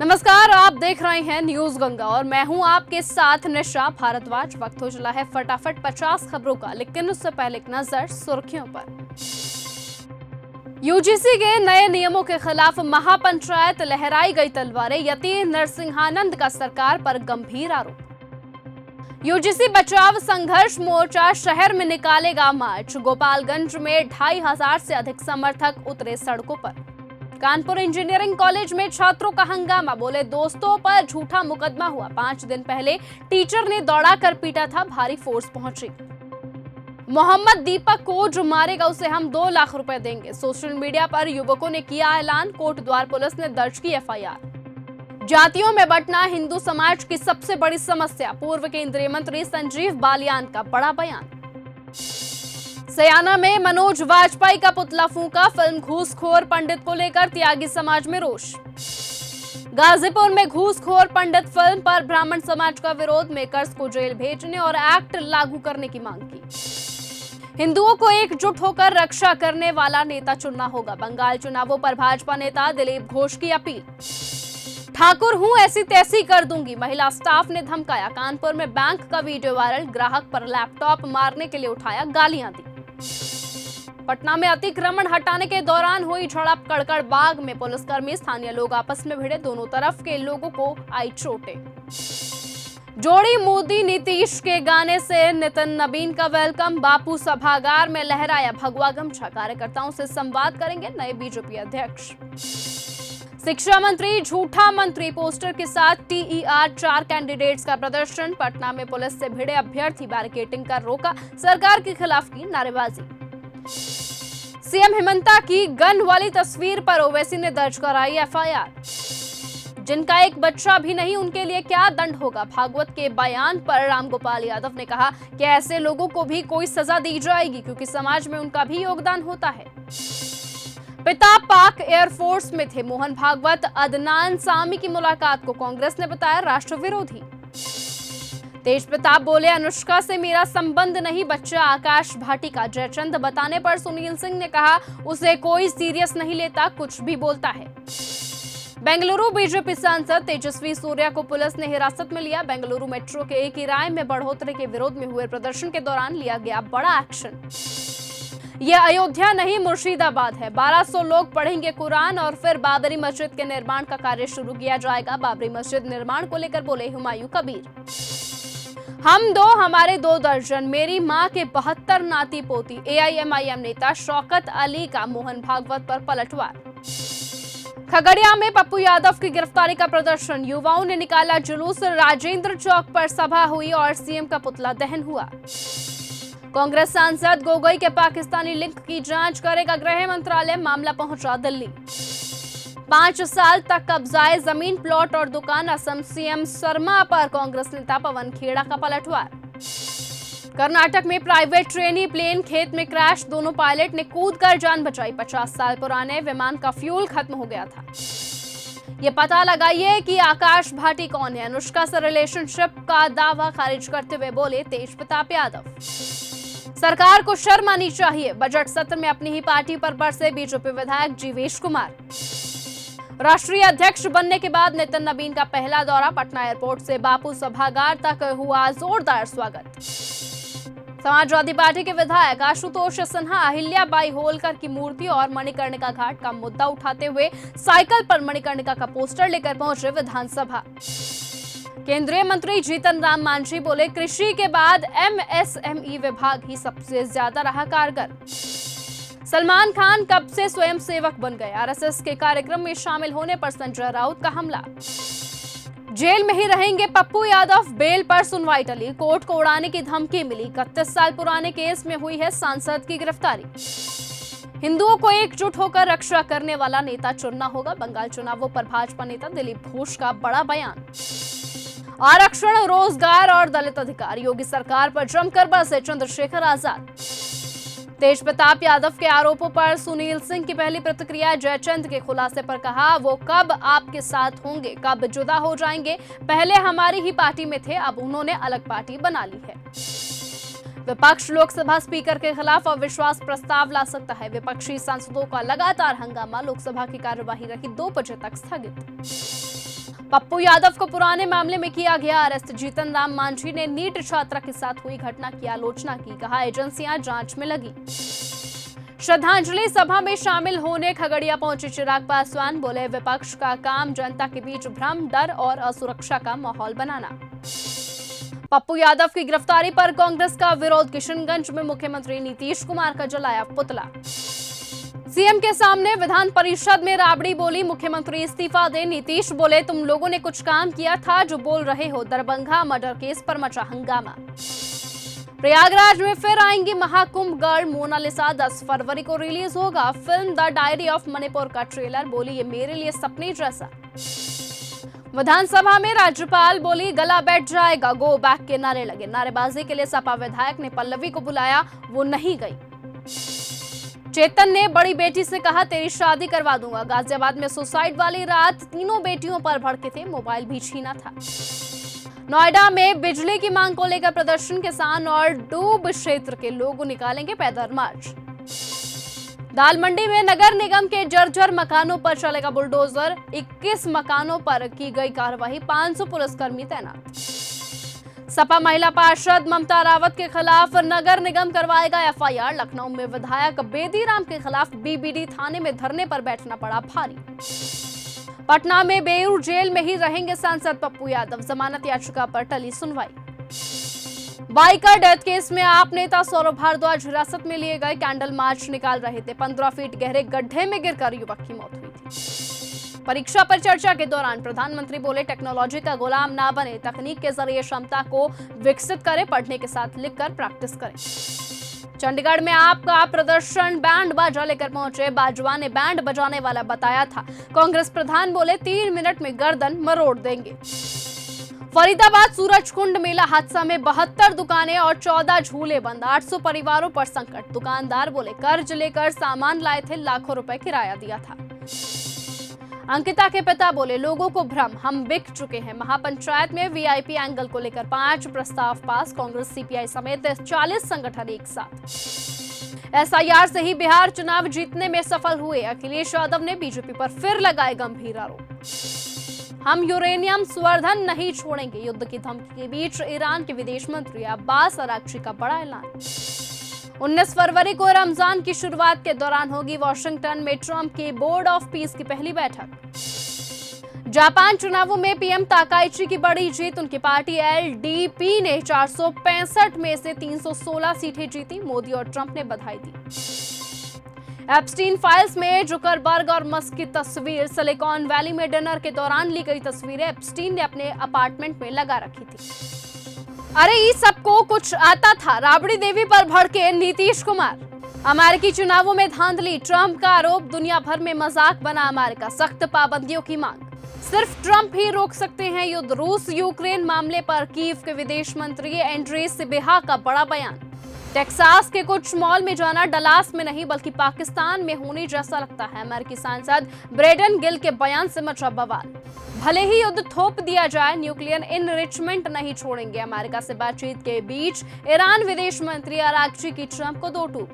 नमस्कार, आप देख रहे हैं न्यूज गंगा और मैं हूं आपके साथ निशा भारद्वाज। वक्त हो चला है फटाफट 50 खबरों का, लेकिन उससे पहले एक नजर सुर्खियों पर। यूजीसी के नए नियमों के खिलाफ महापंचायत, लहराई गई तलवारें, यतीन नरसिंहानंद का सरकार पर गंभीर आरोप। यूजीसी बचाव संघर्ष मोर्चा शहर में निकालेगा मार्च। गोपालगंज में 2500 से अधिक समर्थक उतरे सड़कों पर। कानपुर इंजीनियरिंग कॉलेज में छात्रों का हंगामा, बोले दोस्तों पर झूठा मुकदमा हुआ। 5 दिन पहले टीचर ने दौड़ाकर पीटा था, भारी फोर्स पहुंची। मोहम्मद दीपक को जो मारेगा उसे हम 2 लाख रुपए देंगे। सोशल मीडिया पर युवकों ने किया ऐलान, कोटद्वार पुलिस ने दर्ज की एफआईआर। जातियों में बंटना हिंदू समाज की सबसे बड़ी समस्या, पूर्व केंद्रीय मंत्री संजीव बालियान का बड़ा बयान। सयाना में मनोज वाजपेयी का पुतला फूंका, फिल्म घूसखोर पंडित को लेकर त्यागी समाज में रोष। गाजीपुर में घूसखोर पंडित फिल्म पर ब्राह्मण समाज का विरोध, मेकर्स को जेल भेजने और एक्ट लागू करने की मांग की। हिंदुओं को एकजुट होकर रक्षा करने वाला नेता चुनना होगा, बंगाल चुनावों पर भाजपा नेता दिलीप घोष की अपील। ठाकुर हूं ऐसी तैसी कर दूंगी, महिला स्टाफ ने धमकाया। कानपुर में बैंक का वीडियो वायरल, ग्राहक पर लैपटॉप मारने के लिए उठाया, गालियां दी। पटना में अतिक्रमण हटाने के दौरान हुई झड़प, कड़कड़ बाग में पुलिसकर्मी स्थानीय लोग आपस में भिड़े, दोनों तरफ के लोगों को आई चोटें। जोड़ी मोदी नीतीश के गाने से नितिन नवीन का वेलकम, बापू सभागार में लहराया भगवा गमछा। कार्यकर्ताओं से संवाद करेंगे नए बीजेपी अध्यक्ष। शिक्षा मंत्री झूठा मंत्री पोस्टर के साथ टीईआर 4 कैंडिडेट्स का प्रदर्शन। पटना में पुलिस से भिड़े अभ्यर्थी, बैरिकेडिंग कर रोका, सरकार के खिलाफ की नारेबाजी। सीएम हेमंता की गन वाली तस्वीर पर ओवैसी ने दर्ज कराई एफआईआर। जिनका एक बच्चा भी नहीं उनके लिए क्या दंड होगा, भागवत के बयान पर रामगोपाल यादव ने कहा कि ऐसे लोगों को भी कोई सजा दी जाएगी क्योंकि समाज में उनका भी योगदान होता है। पिता पाक एयरफोर्स में थे, मोहन भागवत अदनान सामी की मुलाकात को कांग्रेस ने बताया राष्ट्र विरोधी। तेज प्रताप बोले अनुष्का से मेरा संबंध नहीं, बच्चा आकाश भाटी का। जयचंद बताने पर सुनील सिंह ने कहा उसे कोई सीरियस नहीं लेता, कुछ भी बोलता है। बेंगलुरु बीजेपी सांसद तेजस्वी सूर्या को पुलिस ने हिरासत में लिया। बेंगलुरु मेट्रो के किराए में बढ़ोतरी के विरोध में हुए प्रदर्शन के दौरान लिया गया बड़ा एक्शन। यह अयोध्या नहीं मुर्शिदाबाद है, 1200 लोग पढ़ेंगे कुरान और फिर बाबरी मस्जिद के निर्माण का कार्य शुरू किया जाएगा। बाबरी मस्जिद निर्माण को लेकर बोले हुमायूं कबीर। हम 2 हमारे 2 दर्जन, मेरी मां के 72 नाती पोती। एआईएमआईएम नेता शौकत अली का मोहन भागवत पर पलटवार। खगड़िया में पप्पू यादव की गिरफ्तारी का प्रदर्शन, युवाओं ने निकाला जुलूस। राजेंद्र चौक पर सभा हुई और सीएम का पुतला दहन हुआ। कांग्रेस सांसद गोगोई के पाकिस्तानी लिंक की जांच करेगा गृह मंत्रालय, मामला पहुंचा दिल्ली। 5 साल तक कब्जाए जमीन, प्लॉट और दुकान, असम सीएम शर्मा पर कांग्रेस नेता पवन खेड़ा का पलटवार। कर्नाटक में प्राइवेट ट्रेनी प्लेन खेत में क्रैश, दोनों पायलट ने कूदकर जान बचाई। 50 साल पुराने विमान का फ्यूल खत्म हो गया था। ये पता लगाइए कि आकाश भाटी कौन है, अनुष्का से रिलेशनशिप का दावा खारिज करते हुए बोले तेज प्रताप यादव। सरकार को शर्म आनी चाहिए, बजट सत्र में अपनी ही पार्टी पर बरसे बीजेपी विधायक जीवेश कुमार। राष्ट्रीय अध्यक्ष बनने के बाद नितिन नवीन का पहला दौरा, पटना एयरपोर्ट से बापू सभागार तक हुआ जोरदार स्वागत। समाजवादी पार्टी के विधायक आशुतोष सिन्हा अहिल्याबाई होलकर की मूर्ति और मणिकर्णिका घाट का मुद्दा उठाते हुए साइकिल पर मणिकर्णिका का पोस्टर लेकर पहुंचे विधानसभा। केंद्रीय मंत्री जीतन राम मांझी बोले कृषि के बाद एमएसएमई विभाग ही सबसे ज्यादा रहा कारगर। सलमान खान कब से स्वयं सेवक बन गए, आरएसएस के कार्यक्रम में शामिल होने पर संजय राउत का हमला। जेल में ही रहेंगे पप्पू यादव, बेल पर सुनवाई टली, कोर्ट को उड़ाने की धमकी मिली। 31 साल पुराने केस में हुई है सांसद की गिरफ्तारी। हिंदुओं को एकजुट होकर रक्षा करने वाला नेता चुनना होगा, बंगाल चुनावों पर भाजपा नेता दिलीप घोष का बड़ा बयान। आरक्षण, रोजगार और दलित अधिकार, योगी सरकार पर जमकर बरसे चंद्रशेखर आजाद। तेज प्रताप यादव के आरोपों पर सुनील सिंह की पहली प्रतिक्रिया, जयचंद के खुलासे पर कहा वो कब आपके साथ होंगे, कब जुदा हो जाएंगे, पहले हमारी ही पार्टी में थे, अब उन्होंने अलग पार्टी बना ली है। विपक्ष लोकसभा स्पीकर के खिलाफ अविश्वास प्रस्ताव ला सकता है। विपक्षी सांसदों का लगातार हंगामा, लोकसभा की कार्यवाही रही 2 बजे तक स्थगित। पप्पू यादव को पुराने मामले में किया गया अरेस्ट। जीतन राम मांझी ने नीट छात्रा के साथ हुई घटना की आलोचना की, कहा एजेंसियां जांच में लगी। श्रद्धांजलि सभा में शामिल होने खगड़िया पहुंचे चिराग पासवान, बोले विपक्ष का काम जनता के बीच भ्रम, डर और असुरक्षा का माहौल बनाना। पप्पू यादव की गिरफ्तारी पर कांग्रेस का विरोध, किशनगंज में मुख्यमंत्री नीतीश कुमार का जलाया पुतला। सीएम के सामने विधान परिषद में राबड़ी बोली, मुख्यमंत्री इस्तीफा दे। नीतीश बोले तुम लोगों ने कुछ काम किया था जो बोल रहे हो। दरभंगा मर्डर केस पर मचा हंगामा। प्रयागराज में फिर आएंगी महाकुंभ गर्ल मोनालिसा, 10 फरवरी को रिलीज होगा film the diary of Manipur का ट्रेलर, बोली ये मेरे लिए सपने जैसा। विधानसभा में राज्यपाल बोली गला बैठ जाएगा, गो बैक के नारे लगे। नारेबाजी के लिए सपा विधायक ने पल्लवी को बुलाया, वो नहीं गई। चेतन ने बड़ी बेटी से कहा तेरी शादी करवा दूंगा। गाजियाबाद में सुसाइड वाली रात तीनों बेटियों पर भड़के थे, मोबाइल भी छीना था। नोएडा में बिजली की मांग को लेकर प्रदर्शन, किसान और डूब क्षेत्र के लोग निकालेंगे पैदल मार्च। दाल मंडी में नगर निगम के जर्जर मकानों पर चलेगा बुलडोजर, 21 मकानों पर की गई कार्रवाई, 500 पुलिसकर्मी तैनात। सपा महिला पार्षद ममता रावत के खिलाफ नगर निगम करवाएगा एफआईआर। लखनऊ में विधायक बेदीराम के खिलाफ बीबीडी थाने में धरने पर बैठना पड़ा भारी। पटना में बेऊर जेल में ही रहेंगे सांसद पप्पू यादव, जमानत याचिका पर टली सुनवाई। बाइकर डेथ केस में आप नेता सौरभ भारद्वाज हिरासत में लिए गए, कैंडल मार्च निकाल रहे थे। 15 फीट गहरे गड्ढे में गिरकर युवक की मौत हुई थी। परीक्षा पर चर्चा के दौरान प्रधानमंत्री बोले टेक्नोलॉजी का गुलाम ना बने, तकनीक के जरिए क्षमता को विकसित करें, पढ़ने के साथ लिखकर प्रैक्टिस करें। चंडीगढ़ में आपका प्रदर्शन, बैंड बाजा लेकर पहुंचे, बाजवा ने बैंड बजाने वाला बताया था। कांग्रेस प्रधान बोले 3 मिनट में गर्दन मरोड़ देंगे। फरीदाबाद सूरजकुंड मेला हादसा में 72 दुकानें और 14 झूले बंद, 800 परिवारों पर संकट। दुकानदार बोले कर्ज लेकर सामान लाए थे, लाखों रुपए किराया दिया था। अंकिता के पिता बोले लोगों को भ्रम, हम बिक चुके हैं। महापंचायत में वीआईपी एंगल को लेकर 5 प्रस्ताव पास, कांग्रेस सीपीआई समेत 40 संगठन एक साथ। एसआईआर से ही बिहार चुनाव जीतने में सफल हुए, अखिलेश यादव ने बीजेपी पर फिर लगाए गंभीर आरोप। हम यूरेनियम संवर्धन नहीं छोड़ेंगे, युद्ध की धमकी के बीच ईरान के विदेश मंत्री अब्बास अराक्ची का बड़ा ऐलान। 19 फरवरी को रमजान की शुरुआत के दौरान होगी वाशिंगटन में ट्रंप की बोर्ड ऑफ पीस की पहली बैठक। जापान चुनावों में पीएम ताकाइची की बड़ी जीत, उनकी पार्टी एलडीपी ने 465 में से 316 सीटें जीती। मोदी और ट्रंप ने बधाई दी। एप्स्टीन फाइल्स में जुकरबर्ग और मस्क की तस्वीर, सिलिकॉन वैली में डिनर के दौरान ली गई तस्वीरें एप्स्टीन ने अपने अपार्टमेंट में लगा रखी थी। अरे इस सबको कुछ आता था, राबड़ी देवी पर भड़के नीतीश कुमार। अमेरिकी चुनावों में धांधली, ट्रंप का आरोप, दुनिया भर में मजाक बना अमेरिका, सख्त पाबंदियों की मांग। सिर्फ ट्रंप ही रोक सकते हैं युद्ध, रूस यूक्रेन मामले पर कीव के विदेश मंत्री एंड्रे सिबिहा का बड़ा बयान। टेक्सास के कुछ मॉल में जाना डलास में नहीं बल्कि पाकिस्तान में होने जैसा लगता है, अमेरिकी सांसद ब्रेडन गिल के बयान से मचा बवाल। भले ही युद्ध थोप दिया जाए, न्यूक्लियर इनरिचमेंट नहीं छोड़ेंगे। अमेरिका से बातचीत के बीच ईरान विदेश मंत्री अराक्ची की ट्रंप को दो टूक।